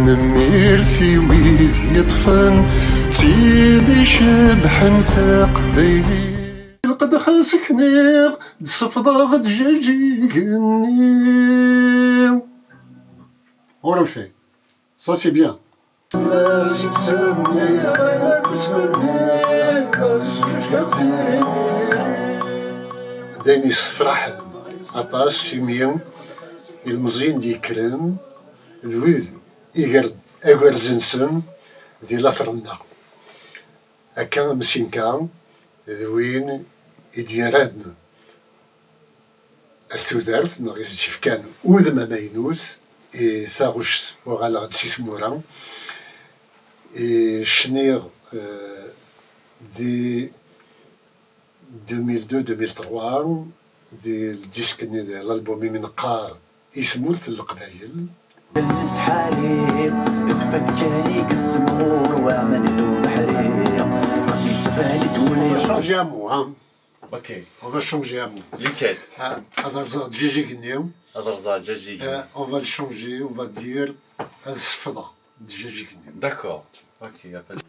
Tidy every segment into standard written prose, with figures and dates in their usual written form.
نميرسي ويز يطفن تيدي شبح ساق ذيلي لقد خاسك نيغ دصفضا دجاجي قنيو ورفي صوتي بيان الناس تسمي داني صفرح عطاش في ميم المزين دي كرم ذويذ إيغرد أغر زنسن ذي لافرنا أكا مسينكا ذوين إدياران التودارت نغيز شفكان أوذما ماينوث ثاغوش وغالا تسيس مورا شنيغ دي 2002-2003 دي الديسك دي الالبومي من قار يسمولت القبايل جلس حالي تفكرني كالسمور ومن ذو بحريق راسي تفالت ولي شونجي امو ها اوكي on va changer un mot lequel هذا جيجي قنيو Adarza Djaji. on va le changer on va dire الصفدة دجاجي قنيو D'accord. Ok, y a pas de...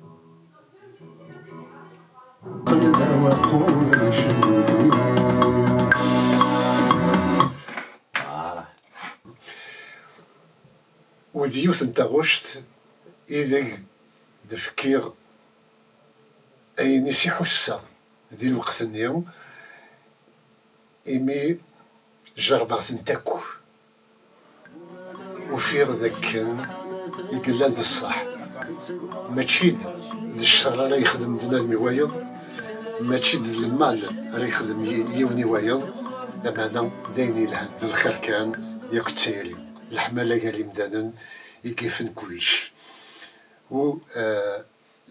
وديوث انت غشت إذا دفكير أين يحسا ذي الوقت اليوم إمي جربات نتاكو وفير ذاك يقلان ذا الصح ماشي ذي الشر راه يخدم بنادم وايض ماشي ذي المال راه يخدم يوني وايض لما دايني لهاد الخير كان ياك تسيري الحمالة قالي مدانا يكيفن كلش و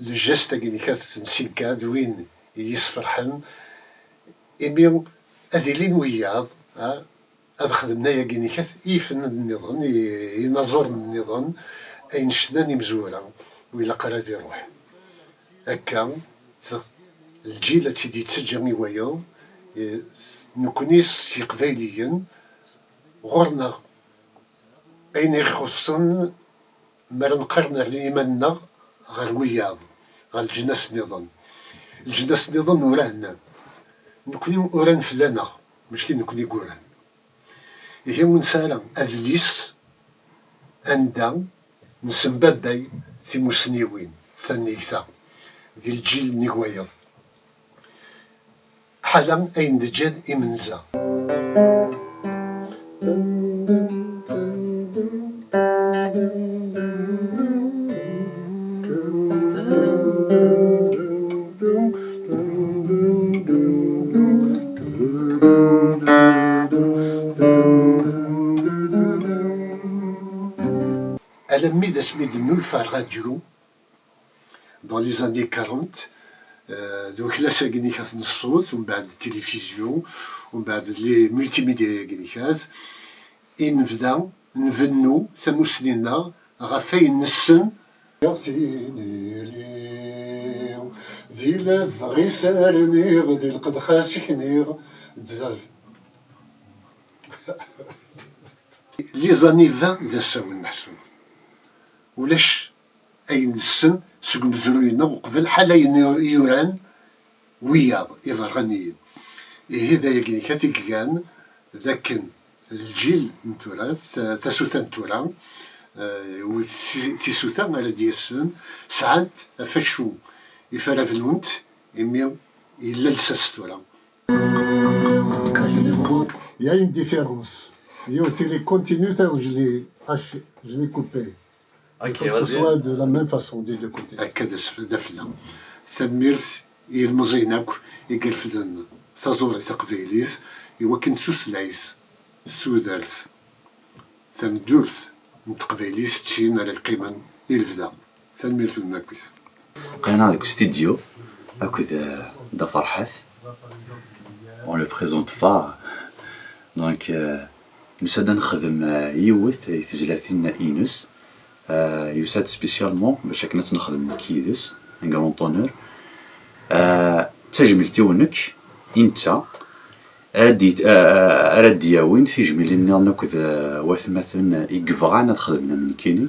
الجاست كيني كاث نسيكاد وين يصفرحن إمي أذيلين وياض هذا خدمنا يا كيني كاث يفن النظام ينظر النظام أين شناني مزورة وإلا قراد يروح هكا الجيل تيدي تسجلني وياض نكونيس قبايليا غورنا أين يخصن مرن قرنا لإيماننا غير وياض غير الجناس نظام الجناس نظام ورانا نكوني وران فلانا مش كي نكوني قران إيه منسالا أذليس أندا نسمباباي في مسنيوين ثانيكتا ذي الجيل نيغويض حالا أين دجال إمنزا Elle a mis des semaines de nulle part radio dans les années 40. Donc là, c'est gagné une sauce, on a la télévision, on a les multimédia gagné. Et nous venons, ça nous s'énerve, rafait une scène. ذي لفغي سارنيغ ذي القدخاشك نيغ لي زاني 20 ذا ساون محسوب ولاش أين السن سقم زروينا وقبل حالا يوران وياض يفرغنيين هذا يقني كاتي كان ذاك الجيل نتوراث تسوثان تورا وتسوثان على ديسن ساعات فشو يفرفنونت إمي إلا لساستورا. Il y a une différence. Il y a aussi les continuateurs, je l'ai coupé. Ok, que ce soit de la même façon des deux côtés. هكذا دفلا ثميرس المزيناك يقلفزن ثزوري تقبيليس يوكن سوسلايس سودارس ثمدورس نتقبيليس تشين على القيمة يلفدا ثميرس الماكويس بقينا هذاك ستوديو هاكد دا فرحات on le présente pas donc نساد نخدم يوث تزلاتين إينوس يساد سبيسيالمون باش كنا نخدم كيدوس ان كرونطونور تجملتي ونك انت ردياوين في جميل نكذ واث مثلا يقفغانا خدمنا من كيني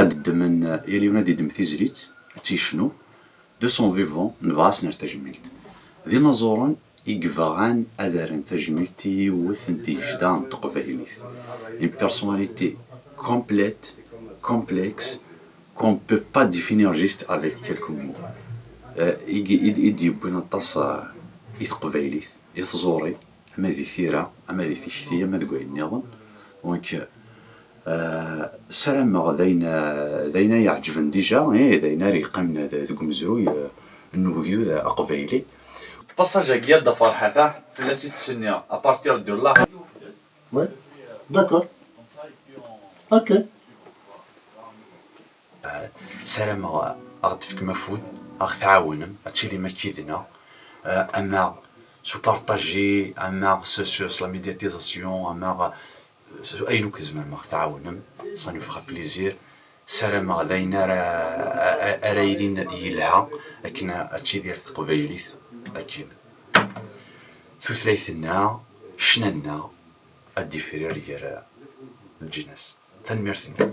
أدد من يليونا ديدم تيزريت تيشنو دو سون فيفون نبغاس نار تجميلت ذي نزورن إكفاغان أدارن تجميلتي وثن تيجدان تقبايليث une personnalité complète, complexe, qu'on ne peut pas définir juste avec quelques mots. يدي بين الطاس يتقبايليث يتزوري أما ذي ثيرة أما ذي تشتية أما ذي نظن دونك سلام ذينا يعجبن ديجا ذينا ريقمنا ذوك مزروي النوبيو ذا أقبايلي باساج كياد دا فرحة في لاسيت السنية أبارتير دو الله. وي داكور اوكي. سلام غتفك مفوذ غا تعاونم هادشي اللي ما كيدنا اما سو بارطاجي اما سو لا ميدياتيزاسيون اما سو اي نوك زمان ما تعاونم سا نو فرا بليزير. سلام غداينا رايدين يلها لكن هادشي ديال تقبايليث لكن ثلاثنا شننا الديفيرير ديال الجناس تنميرتني.